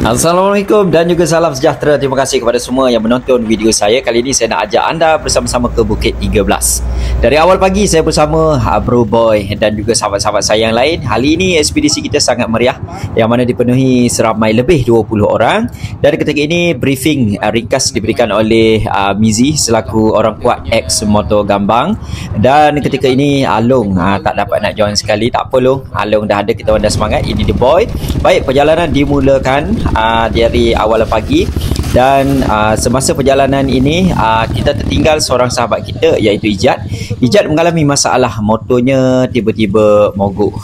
Assalamualaikum dan juga salam sejahtera. Terima kasih kepada semua yang menonton video saya. Kali ini saya nak ajak anda bersama-sama ke Bukit 13. Dari awal pagi saya bersama Bro Boy dan juga sahabat-sahabat saya yang lain. Hari ini ekspedisi kita sangat meriah, yang mana dipenuhi seramai lebih 20 orang. Dan ketika ini briefing ringkas diberikan oleh Mizi selaku orang kuat ex Motor Gambang. Dan ketika ini Along tak dapat nak join sekali. Tak apa Long, Along dah ada, kita dah semangat. Ini The Boy. Baik, perjalanan dimulakan dari awal pagi. Dan semasa perjalanan ini kita tertinggal seorang sahabat kita, iaitu Ijat. Ijat mengalami masalah, motornya tiba-tiba mogok.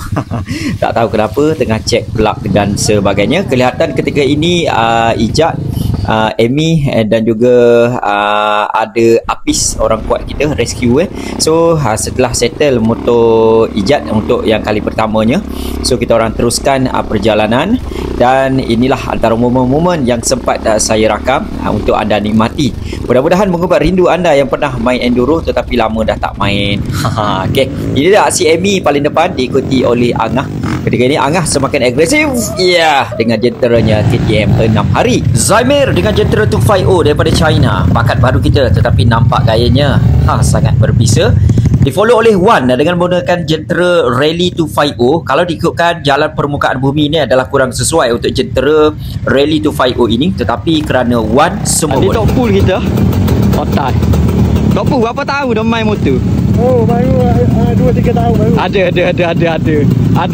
Tak tahu kenapa, tengah cek plug dan sebagainya. Kelihatan ketika ini Ijat, Amy dan juga ada Apis, orang kuat kita, rescue. So setelah settle motor Ijat untuk yang kali pertamanya, so kita orang teruskan perjalanan. Dan inilah antara momen-momen yang sempat saya rakam untuk anda nikmati. Mudah-mudahan mengubat rindu anda yang pernah main enduro tetapi lama dah tak main. Okay, ini dah si Amy paling depan, diikuti oleh Angah. Ketika ini Angah semakin agresif, dengan jenteranya KTM 6 hari. Zaimir dengan jentera 250 daripada China, bakat baru kita tetapi nampak gayanya sangat berbisa. Difollow oleh Wan dengan menggunakan jentera Rally 250. Kalau diikutkan jalan permukaan bumi ini adalah kurang sesuai untuk jentera Rally 250 ini, tetapi kerana Wan semua boleh. Top pool kita otak. Top pool berapa tahun dah main motor? Oh, baru 2-3 tahun baru. Ada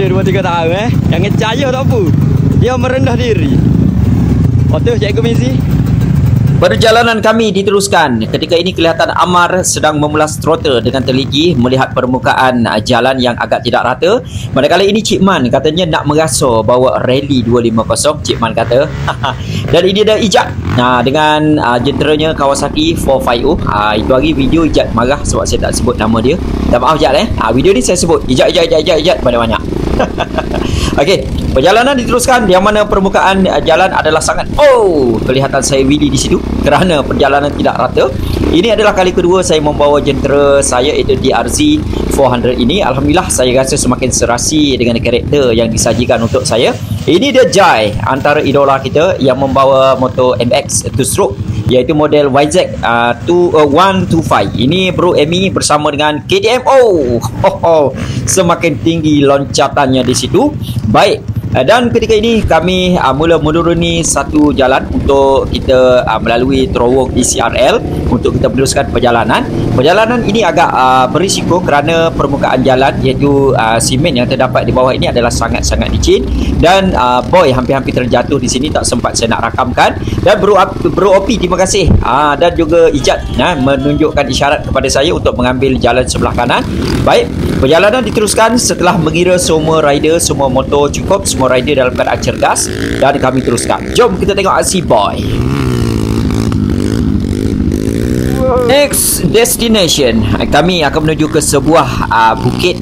2-3 tahun Yang ngecaya Top pool. Dia merendah diri. Otak Cikgu Mizi. Perjalanan kami diteruskan. Ketika ini kelihatan Amar sedang memulas throttle dengan teliti melihat permukaan jalan yang agak tidak rata. Manakala ini Cik Man katanya nak merasa bawa Rally 250. Cik Man kata. Dan ini ada Ijat dengan jenteranya Kawasaki 450. Itu hari video Ijat marah sebab saya tak sebut nama dia. Tak, maaf Ijat video ni saya sebut Ijat banyak-banyak. Okey, perjalanan diteruskan yang mana permukaan jalan adalah sangat kelihatan saya wheelie di situ kerana perjalanan tidak rata. Ini adalah kali kedua saya membawa jentera saya, iaitu DRZ 400 ini. Alhamdulillah saya rasa semakin serasi dengan karakter yang disajikan untuk saya. Ini dia Jai, antara idola kita yang membawa motor MX 2 stroke, iaitu model YZ 125. Ini Bro Amy bersama dengan KTM. Semakin tinggi loncatannya di situ. Baik, dan ketika ini kami mula menuruni satu jalan untuk kita melalui terowong ECRL untuk kita meneruskan perjalanan. Perjalanan ini agak berisiko kerana permukaan jalan, iaitu simen yang terdapat di bawah ini adalah sangat-sangat licin. Dan Boy hampir-hampir terjatuh di sini, tak sempat saya nak rakamkan. Dan Bro Opi, terima kasih. Dan juga Ijat menunjukkan isyarat kepada saya untuk mengambil jalan sebelah kanan. Baik, perjalanan diteruskan setelah mengira semua rider, semua motor cukup, semua rider dalam keadaan cergas, dan kami teruskan. Jom kita tengok aksi Boy. Next destination, kami akan menuju ke sebuah bukit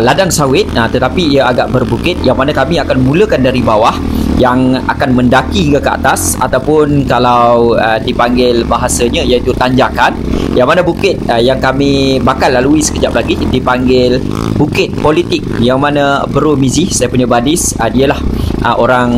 ladang sawit, tetapi ia agak berbukit, yang mana kami akan mulakan dari bawah yang akan mendaki hingga ke atas, ataupun kalau dipanggil bahasanya iaitu tanjakan, yang mana bukit yang kami bakal lalui sekejap lagi dipanggil Bukit Politik, yang mana Bro Mizi, saya punya badis, dialah orang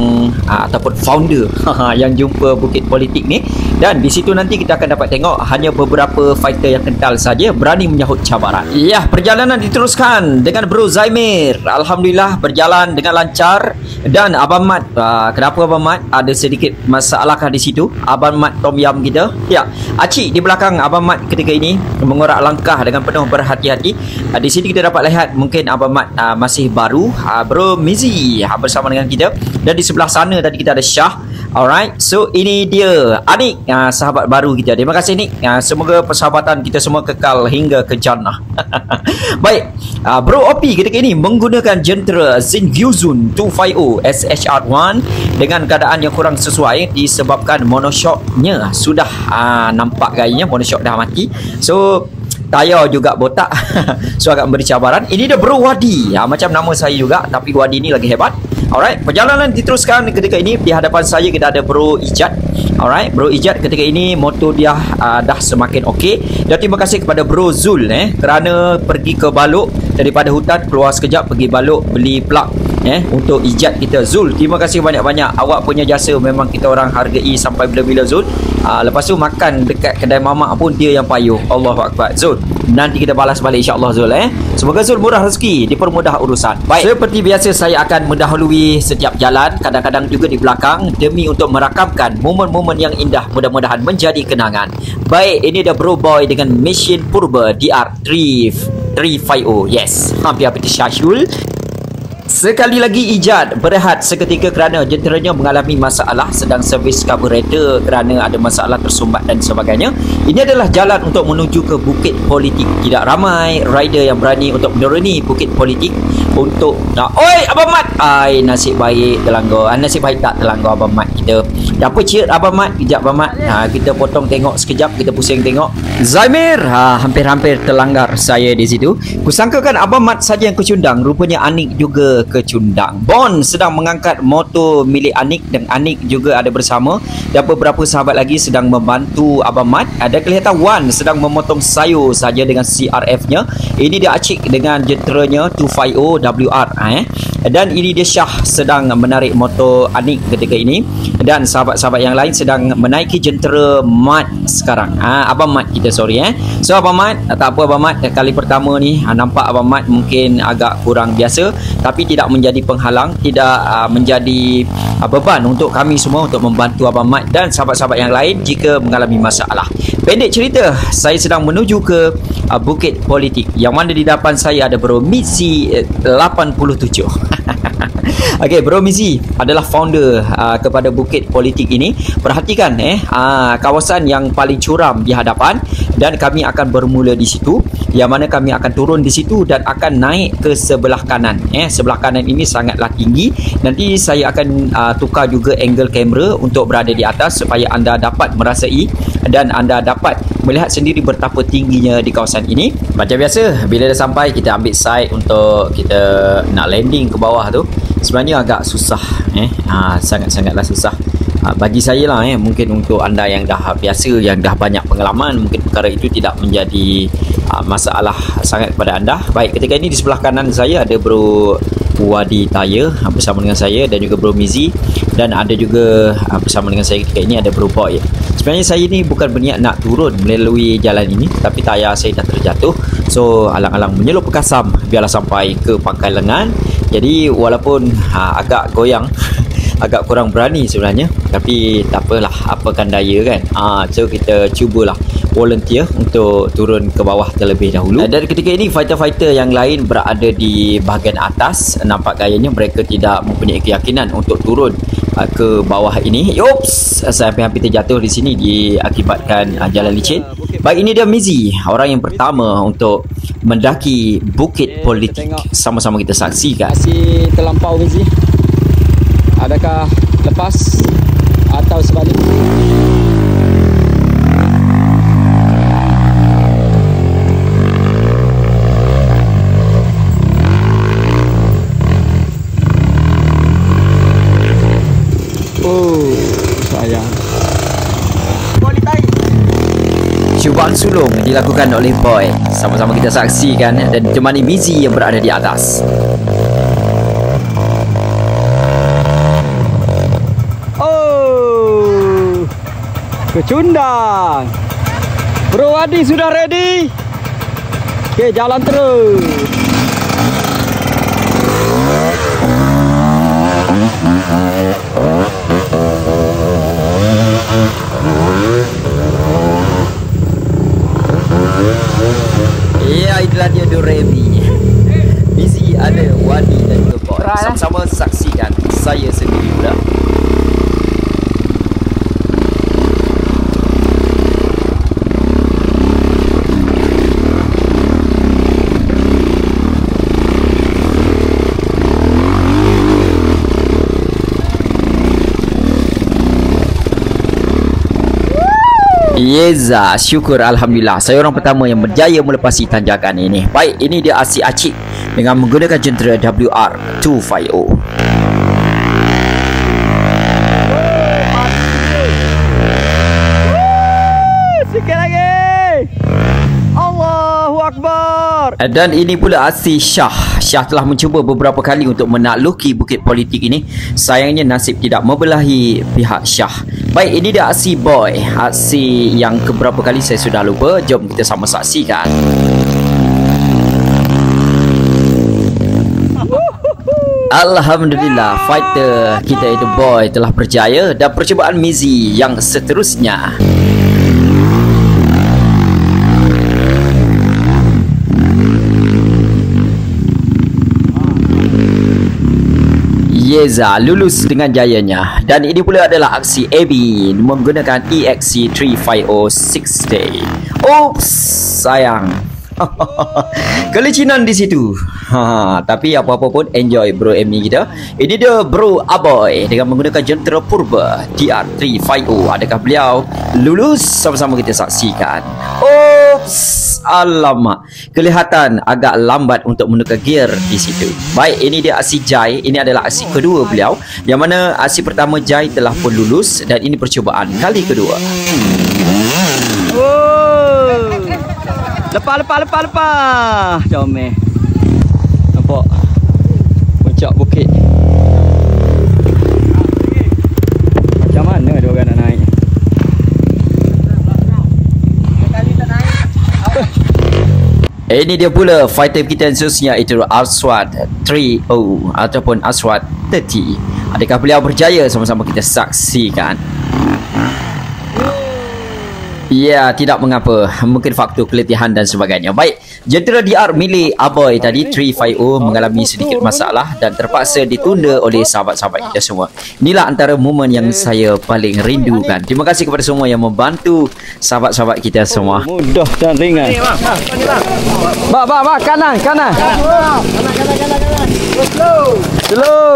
ataupun founder yang jumpa Bukit Politik ni. Dan di situ nanti kita akan dapat tengok hanya beberapa fighter yang kental saja berani menyahut cabaran. Ya, perjalanan diteruskan dengan Bro Zaimir. Alhamdulillah berjalan dengan lancar. Dan Abang Mat, kenapa Abang Mat ada sedikit masalahkah di situ? Abang Mat Tom Yam kita. Ya, Acik di belakang Abang Mat ketika ini mengorak langkah dengan penuh berhati-hati. Di sini kita dapat lihat mungkin Abang Mat masih baru. Bro Mizi bersama dengan kita. Dan di sebelah sana tadi kita ada Syah. Alright, so ini dia Anik, sahabat baru kita. Terima kasih Nik. Semoga persahabatan kita semua kekal hingga ke jannah. Baik, Bro Opi ketika ini menggunakan jentera Zingyuzun 250 SHR1 dengan keadaan yang kurang sesuai disebabkan monoshocknya sudah nampak gayanya, monoshock dah mati. So tayar juga botak. So agak memberi cabaran. Ini dia Bro Wadi, macam nama saya juga, tapi Wadi ni lagi hebat. Alright, perjalanan diteruskan. Ketika ini di hadapan saya kita ada Bro Ijat. Alright, Bro Ijat ketika ini motor dia dah semakin okey. Dan terima kasih kepada Bro Zul kerana pergi ke Balok daripada hutan, keluar sekejap pergi balok beli plug untuk ijat kita. Zul, terima kasih banyak-banyak. Awak punya jasa memang kita orang hargai sampai bila-bila Zul. Lepas tu makan dekat kedai mamak pun dia yang payuh. Allahu Akbar. Zul, nanti kita balas balik insya-Allah Zul. Semoga Zul murah rezeki, dipermudah urusan. Baik, seperti biasa saya akan mendahului setiap jalan, kadang-kadang juga di belakang demi untuk merakamkan momen-momen yang indah, mudah-mudahan menjadi kenangan. Baik, ini dia Bro Boy dengan mesin purba DR350. Yes, hampir-hampir tersyashul. Sekali lagi ijat berehat seketika kerana jenteranya mengalami masalah, sedang servis karburator kerana ada masalah tersumbat dan sebagainya. Ini adalah jalan untuk menuju ke Bukit Politik. Tidak ramai rider yang berani untuk menuruni Bukit Politik untuk oi Abang Mat. Nasib baik terlanggar. Nasib baik tak terlanggar Abang Mat kita. Apa cheer Abang Mat? Kejap Abang Mat. Kita potong tengok sekejap, kita pusing tengok. Zaimir, hampir-hampir terlanggar saya di situ. Kusangkakan Abang Mat saja yang kecundang, rupanya Anik juga kecundang. Bon sedang mengangkat motor milik Anik dan Anik juga ada bersama, dan beberapa sahabat lagi sedang membantu Abang Mat. Ada kelihatan Wan sedang memotong sayur saja dengan CRF-nya. Ini dia Acik dengan jenteranya 250 WR dan ini dia Syah sedang menarik motor Anik ketika ini, dan sahabat-sahabat yang lain sedang menaiki jentera Mat sekarang. Abang Mat kita sorry So Abang Mat, tak apa Abang Mat, kali pertama ni nampak Abang Mat mungkin agak kurang biasa, tapi tidak menjadi penghalang, tidak menjadi beban untuk kami semua untuk membantu Abang Mat dan sahabat-sahabat yang lain jika mengalami masalah. Pendek cerita, saya sedang menuju ke Bukit Politik, yang mana di depan saya ada Bro Mizi 87. Okey, Bro Mizi adalah founder kepada Bukit Politik ini. Perhatikan kawasan yang paling curam di hadapan, dan kami akan bermula di situ, yang mana kami akan turun di situ dan akan naik ke sebelah kanan. Sebelah kanan ini sangatlah tinggi. Nanti saya akan tukar juga angle kamera untuk berada di atas supaya anda dapat merasai dan anda dapat melihat sendiri betapa tingginya di kawasan ini. Macam biasa, bila dah sampai kita ambil side untuk kita nak landing ke bawah tu. Sebenarnya agak susah sangat-sangatlah susah bagi saya lah. Mungkin untuk anda yang dah biasa, yang dah banyak pengalaman, mungkin perkara itu tidak menjadi masalah sangat kepada anda. Baik, ketika ini di sebelah kanan saya ada Bro Wadi Taya bersama dengan saya, dan juga Bro Mizi, dan ada juga bersama dengan saya ketika ini ada Bro Boy. Sebenarnya saya ni bukan berniat nak turun melalui jalan ini, tapi tayar saya dah terjatuh. So alang-alang menyelup Kasam biarlah sampai ke Pangkal Lengan. Jadi walaupun agak goyang, agak kurang berani sebenarnya, tapi tak apalah, apakan daya kan. So kita cubalah volunteer untuk turun ke bawah terlebih dahulu. Dan ketika ini fighter-fighter yang lain berada di bahagian atas. Nampak gayanya mereka tidak mempunyai keyakinan untuk turun ke bawah ini. Yops, saya hampir terjatuh di sini diakibatkan jalan licin. Baik, ini dia Mizi, orang yang pertama untuk mendaki Bukit Politik. Sama-sama kita saksikan. Masih terlampau Mizi. Adakah lepas atau sebaliknya? Sayang. Cubaan sulung dilakukan oleh Boy. Sama-sama kita saksikan dan ditemani Mizi yang berada di atas. Kecundang. Bro Wadi sudah ready? Okey, jalan terus. Ya, itulah dia Doremi. Mizi ada, Wadi dan juga Boy. Sama-sama saksikan. Saya sendiri pula. Yeza, syukur Alhamdulillah. Saya orang pertama yang berjaya melepasi tanjakan ini. Baik, ini dia Asyik Acik dengan menggunakan jentera WR250. Sikit lagi. Allahu Akbar. Dan ini pula aksi Syah. Syah telah mencuba beberapa kali untuk menakluki bukit politik ini. Sayangnya nasib tidak membelahi pihak Syah. Baik, ini dia aksi Boy. Aksi yang keberapa kali saya sudah lupa. Jom kita sama saksikan. Alhamdulillah, fighter kita itu Boy telah berjaya. Dan percubaan Mizi yang seterusnya. Yeza lulus dengan jayanya. Dan ini pula adalah aksi Abi menggunakan EXC 350 60. Oops, sayang. Kelicinan di situ. Tapi apa-apa pun enjoy bro Emi kita. Ini dia bro Aboy dengan menggunakan jentera purba DR350. Adakah beliau lulus? Sama-sama kita saksikan. Oops, alamak. Kelihatan agak lambat untuk menukar gear di situ. Baik, ini dia aksi Jai. Ini adalah aksi kedua beliau. Yang mana aksi pertama Jai telah pun lulus dan ini percubaan kali kedua. Lepas. Comel. Nampak puncak bukit. Macam mana dia orang nak naik? Ini dia pula fighter kita yang seterusnya, itu Aswad 30 ataupun Aswad 30. Adakah beliau berjaya? Sama-sama kita saksikan. Ya, tidak mengapa. Mungkin faktor keletihan dan sebagainya. Baik, jentera DR milik Aboy tadi 350 mengalami sedikit masalah dan terpaksa ditunda oleh sahabat-sahabat kita semua. Inilah antara momen yang saya paling rindukan. Terima kasih kepada semua yang membantu sahabat-sahabat kita semua. Mudah dan ringan. Bak, kanan. Kanan.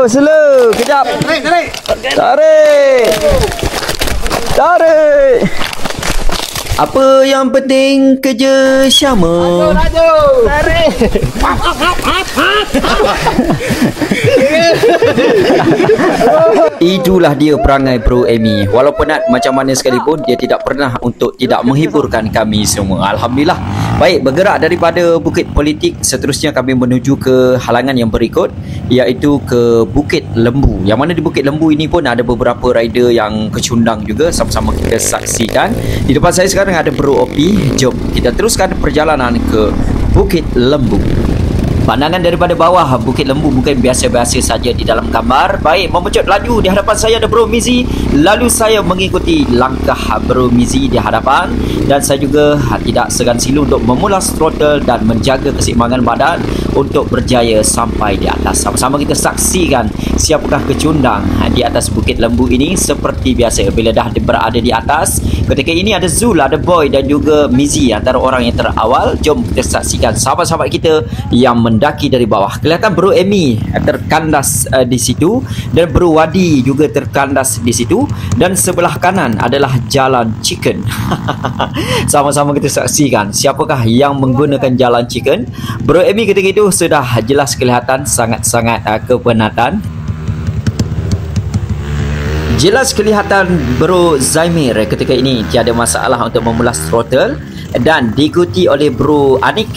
Slow. Kejap. Tarik. Apa yang penting kerja sama. Tarik. Itulah dia perangai Bro Emi. Walaupun nak macam mana sekalipun, dia tidak pernah untuk tidak menghiburkan kami semua. Alhamdulillah. Baik, bergerak daripada bukit politik, seterusnya kami menuju ke halangan yang berikut, iaitu ke Bukit Lembu. Yang mana di Bukit Lembu ini pun ada beberapa rider yang kecundang juga. Sama-sama kita saksikan. Di depan saya sekarang ada Bro Opi. Jom kita teruskan perjalanan ke Bukit Lembu. Pandangan daripada bawah Bukit Lembu mungkin biasa-biasa saja di dalam gambar. Baik, memecut laju. Di hadapan saya ada Bro Mizi. Lalu saya mengikuti langkah Bro Mizi di hadapan. Dan saya juga tidak segan silu untuk memulas throttle dan menjaga keseimbangan badan untuk berjaya sampai di atas. Sama-sama kita saksikan siapakah kecundang di atas Bukit Lembu ini. Seperti biasa, bila dah berada di atas, ketika ini ada Zul, ada Boy dan juga Mizi, antara orang yang terawal. Jom kita saksikan sahabat-sahabat kita yang mendaki dari bawah. Kelihatan Bro Emi terkandas di situ dan Bro Wadi juga terkandas di situ, dan sebelah kanan adalah Jalan Chicken. Sama-sama kita saksikan siapakah yang menggunakan Jalan Chicken. Bro Emi ketika itu sudah jelas kelihatan sangat-sangat kepenatan. Jelas kelihatan Bro Zaimir ketika ini tiada masalah untuk memulas throttle, dan diikuti oleh Bro Anik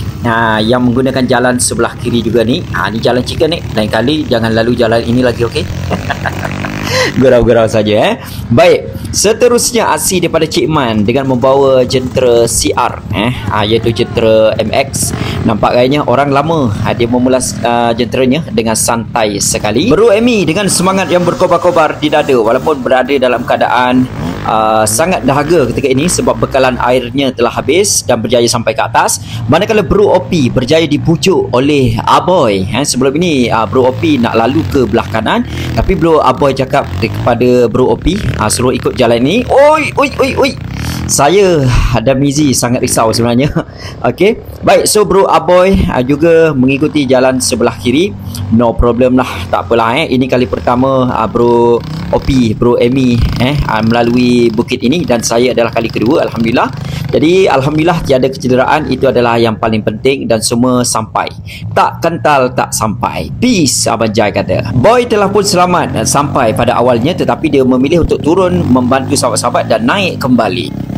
yang menggunakan jalan sebelah kiri juga ni. Ni Jalan Chicken ni. Lain kali jangan lalu jalan ini lagi, okey? Gurau-gurau saja. Baik, seterusnya aksi daripada Cik Man dengan membawa jentera CR iaitu jentera MX. Nampak gayanya orang lama. Dia memulas jenteranya dengan santai sekali. Bro Emi dengan semangat yang berkobar-kobar di dada walaupun berada dalam keadaan sangat dahaga ketika ini sebab bekalan airnya telah habis dan berjaya sampai ke atas. Manakala Bro Opi berjaya dibujuk oleh Aboy. Sebelum ini Bro Opi nak lalu ke belah kanan, tapi Bro Aboy cakap kepada Bro Opi suruh ikut jalan ini. Oi. Saya dan Mizi sangat risau sebenarnya. Okey. Baik, so Bro Aboy juga mengikuti jalan sebelah kiri. No problem lah, tak apalah. Ini kali pertama Bro Opi, Bro Emi melalui bukit ini, dan saya adalah kali kedua. Alhamdulillah. Jadi alhamdulillah tiada kecederaan. Itu adalah yang paling penting, dan semua sampai. Tak kental tak sampai. Peace, Abang Jai kata. Boy telah pun selamat sampai pada awalnya, tetapi dia memilih untuk turun membantu sahabat-sahabat dan naik kembali.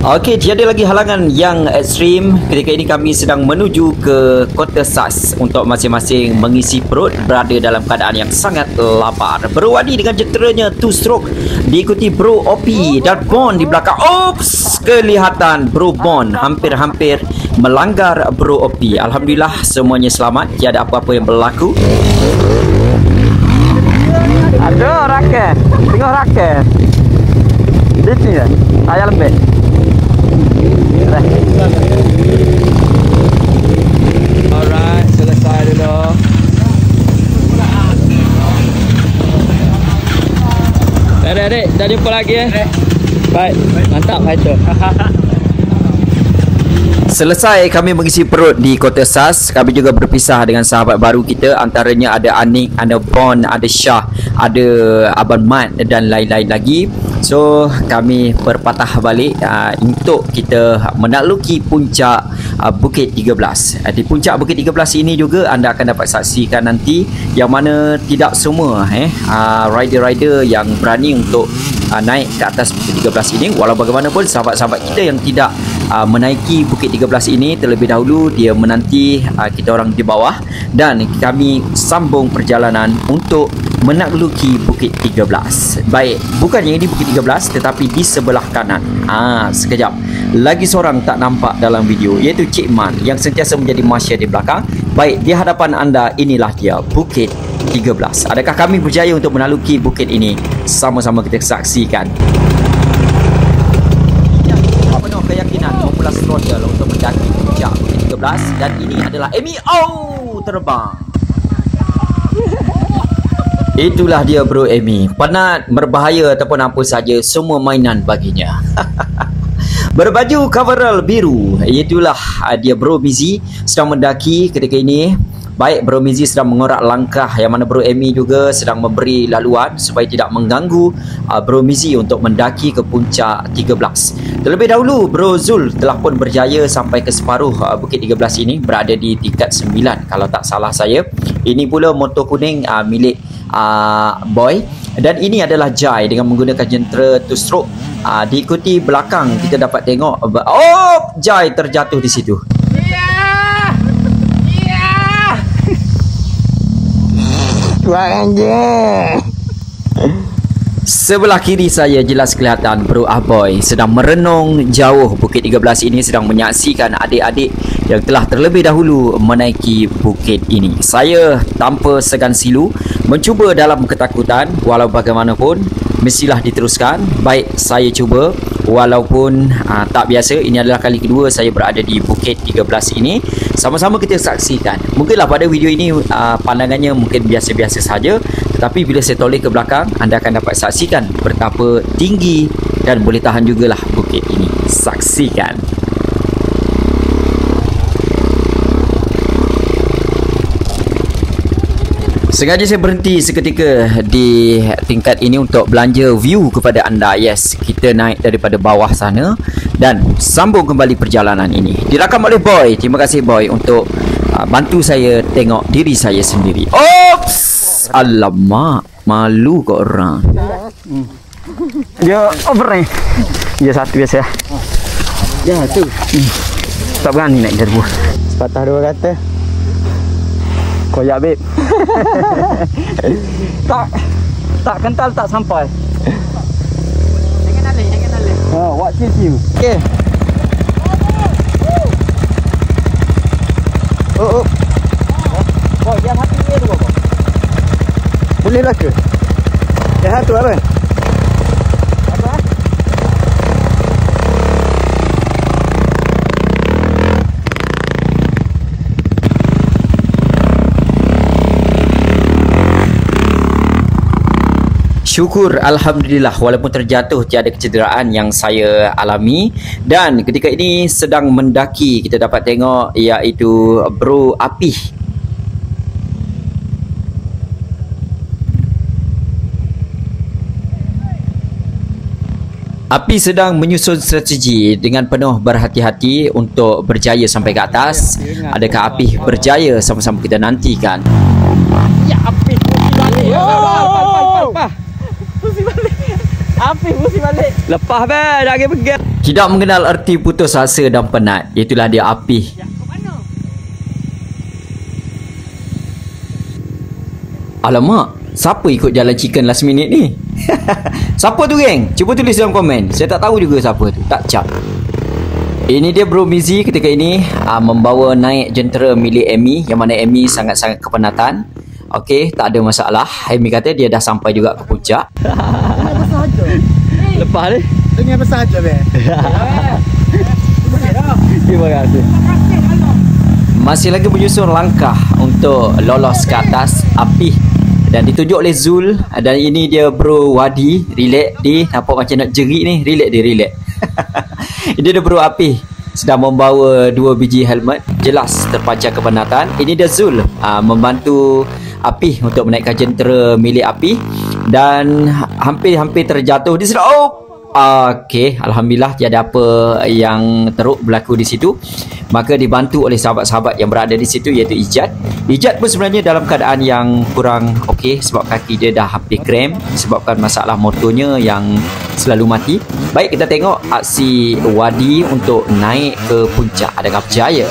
Okey, tiada lagi halangan yang ekstrim. Ketika ini kami sedang menuju ke Kota Sas untuk masing-masing mengisi perut, berada dalam keadaan yang sangat lapar. Berwadi dengan jenteranya Two Stroke, diikuti Bro Opi dan Bon di belakang. Oops, kelihatan Bro Bon hampir-hampir melanggar Bro Opi. Alhamdulillah semuanya selamat, tiada apa-apa yang berlaku. Ada raket, tengok raket. Di sini ya, ayah lembek. Alright, selesai dulu. Adik-adik, dah jumpa lagi Baik, mantap fighter. Selesai kami mengisi perut di Kota Sas, kami juga berpisah dengan sahabat baru kita. Antaranya ada Anik, ada Bon, ada Syah, ada Abang Mat dan lain-lain lagi. So kami berpatah balik untuk kita menakluki puncak Bukit 13. Di puncak Bukit 13 ini juga anda akan dapat saksikan nanti yang mana tidak semua rider-rider yang berani untuk naik ke atas Bukit 13 ini. Walau bagaimanapun sahabat-sahabat kita yang tidak menaiki Bukit 13 ini terlebih dahulu, dia menanti kita orang di bawah dan kami sambung perjalanan untuk menakluki Bukit 13. Baik, bukannya ini Bukit 13 tetapi di sebelah kanan. Sekejap. Lagi seorang tak nampak dalam video, iaitu Cik Man yang sentiasa menjadi masya di belakang. Baik, di hadapan anda inilah dia Bukit 13. Adakah kami berjaya untuk menaluki bukit ini? Sama-sama kita saksikan. Penuh keyakinan memula throttle untuk mendaki puncak Bukit 13 dan ini adalah Amy. Terbang. Itulah dia Bro Amy. Penat, berbahaya ataupun apa saja, semua mainan baginya. Berbaju coverall biru, itulah dia Bro Mizi sedang mendaki ketika ini. Baik, Bro Mizi sedang mengorak langkah yang mana Bro Amy juga sedang memberi laluan supaya tidak mengganggu Bro Mizi untuk mendaki ke puncak 13. Terlebih dahulu Bro Zul telah pun berjaya sampai ke separuh Bukit 13 ini, berada di tingkat 9 kalau tak salah saya. Ini pula motor kuning milik Boy, dan ini adalah Jai dengan menggunakan jentera Two Stroke. Diikuti belakang kita dapat tengok Jai terjatuh di situ. Sebelah kiri saya jelas kelihatan Bro Aboy sedang merenung jauh Bukit 13 ini, sedang menyaksikan adik-adik yang telah terlebih dahulu menaiki bukit ini. Saya tanpa segan silu mencuba dalam ketakutan, walau bagaimanapun mestilah diteruskan. Baik, saya cuba walaupun tak biasa. Ini adalah kali kedua saya berada di Bukit 13 ini. Sama-sama kita saksikan. Mungkinlah pada video ini pandangannya mungkin biasa-biasa saja, tetapi bila saya toleh ke belakang, anda akan dapat saksikan betapa tinggi dan boleh tahan jugalah bukit ini. Saksikan. Sengaja saya berhenti seketika di tingkat ini untuk belanja view kepada anda. Yes, kita naik daripada bawah sana dan sambung kembali perjalanan ini. Dirakam oleh Boy. Terima kasih Boy untuk bantu saya tengok diri saya sendiri. Oops! Alamak, malu kau orang. Dia over ni. Dia satu biasa. Dia satu. Tak berani naik derbu. Sepatah dua kata. Koyak babe. tak kental, tak sampai. Jangan alih. What you? Okay. Oh. Dia satu ni tu apa? Boleh lah ke? Dia satu apa? Syukur, Alhamdulillah, walaupun terjatuh tiada kecederaan yang saya alami. Dan ketika ini sedang mendaki, kita dapat tengok iaitu Bro Apih. Apih sedang menyusun strategi dengan penuh berhati-hati untuk berjaya sampai ke atas. Adakah Apih berjaya? Sama-sama kita nantikan. Ya, Apih. Api mesti balik. Lepas be, dah pergi pegang. Tidak mengenal erti putus asa dan penat. Itulah dia api. Alamak, siapa ikut jalan chicken last minute ni? Siapa tu geng? Cuba tulis dalam komen. Saya tak tahu juga siapa tu. Tak cap. Ini dia Bro Mizi ketika ini membawa naik jentera milik Amy, yang mana Amy sangat-sangat kepenatan. Okey, tak ada masalah. Amy kata dia dah sampai juga ke puncak. Lepas ni. Dengar besar aja be. Terima kasih. Masih lagi menyusun langkah untuk lolos ke atas api dan ditunjuk oleh Zul. Dan ini dia Bro Wadi. Relax di, nampak macam nak jerit ni. Relax dia, relax. Ini dia Bro Api sedang membawa 2 biji helmet. Jelas terpancar kepenatan. Ini dia Zul membantu Api untuk menaikkan jentera milik Api. Dan hampir-hampir terjatuh di situ. Oh, okey, alhamdulillah tiada apa yang teruk berlaku di situ. Maka dibantu oleh sahabat-sahabat yang berada di situ, iaitu Ijat. Ijat pun sebenarnya dalam keadaan yang kurang okey sebab kaki dia dah hampir cramp disebabkan masalah motornya yang selalu mati. Baik, kita tengok aksi Wadi untuk naik ke puncak dengan berjaya.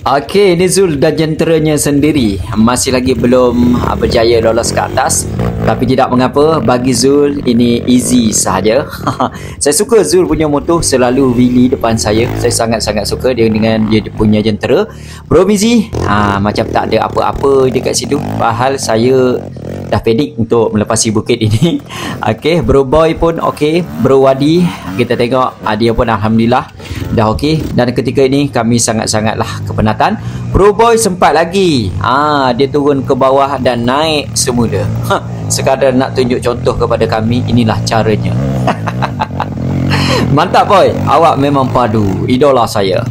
Okey, ini Zul dan jenteranya sendiri masih lagi belum berjaya lolos ke atas. Tapi tidak mengapa, bagi Zul ini easy sahaja. Saya suka Zul punya motor selalu wheelie depan saya. Saya sangat-sangat suka dia dengan dia punya jentera. Bro Mizi macam tak ada apa-apa dekat situ. Padahal saya dah panik untuk melepasi bukit ini. Okey, Bro Boy pun okey. Bro Wadi, kita tengok dia pun alhamdulillah dah okey. Dan ketika ini kami sangat-sangatlah kepenatan. Bro Boy sempat lagi. Dia turun ke bawah dan naik semula. Sekadar nak tunjuk contoh kepada kami, inilah caranya. Mantap boy, awak memang padu. Idola saya.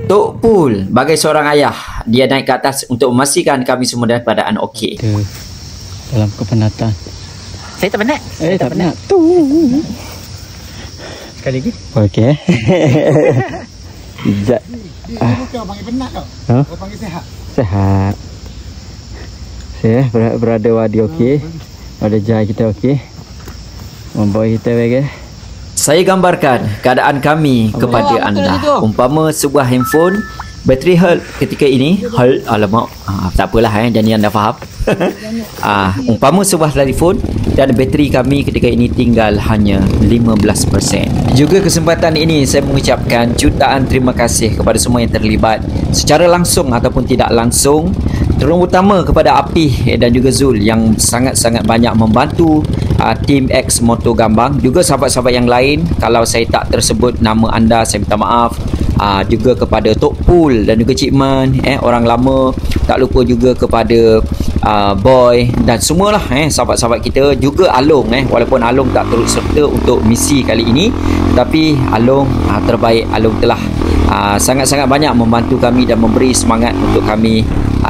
Tok Pul bagai seorang ayah, dia naik ke atas untuk memastikan kami semua dalam keadaan okey. Dalam kepenatan. Saya tak penat. Tak penat. Tu. Sekali lagi. Okey. Ijat. Bukan panggil penat tau. Kau panggil sehat. Sehat. Berada Wadi okey. Ada Jai kita okey. Membawa kita bagi. Saya gambarkan keadaan kami kepada anda. Umpama sebuah handphone bateri health ketika ini alamak, tak apalah jadi anda faham. Umpama sebuah telefon dan bateri kami ketika ini tinggal hanya 15%. Juga kesempatan ini saya mengucapkan jutaan terima kasih kepada semua yang terlibat secara langsung ataupun tidak langsung, terutama kepada Api dan juga Zul yang sangat-sangat banyak membantu tim X Moto Gambang. Juga sahabat-sahabat yang lain, kalau saya tak tersebut nama anda, saya minta maaf. Juga kepada Tok Pul dan juga Cik Man, orang lama. Tak lupa juga kepada Boy dan semualah sahabat-sahabat kita. Juga Along, walaupun Along tak turut serta untuk misi kali ini, tapi Along terbaik. Along telah sangat-sangat banyak membantu kami dan memberi semangat untuk kami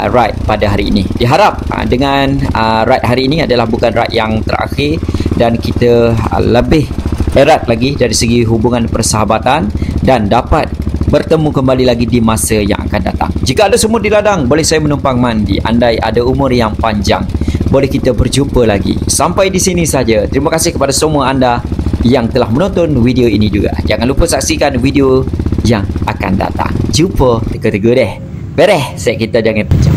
ride pada hari ini. Diharap dengan ride hari ini adalah bukan ride yang terakhir dan kita lebih erat lagi dari segi hubungan persahabatan dan dapat bertemu kembali lagi di masa yang akan datang. Jika ada semut di ladang, boleh saya menumpang mandi. Andai ada umur yang panjang, boleh kita berjumpa lagi. Sampai di sini saja. Terima kasih kepada semua anda yang telah menonton video ini juga. Jangan lupa saksikan video yang akan datang. Jumpa. Tega-tega deh. Bereh. Set kita jangan pecah.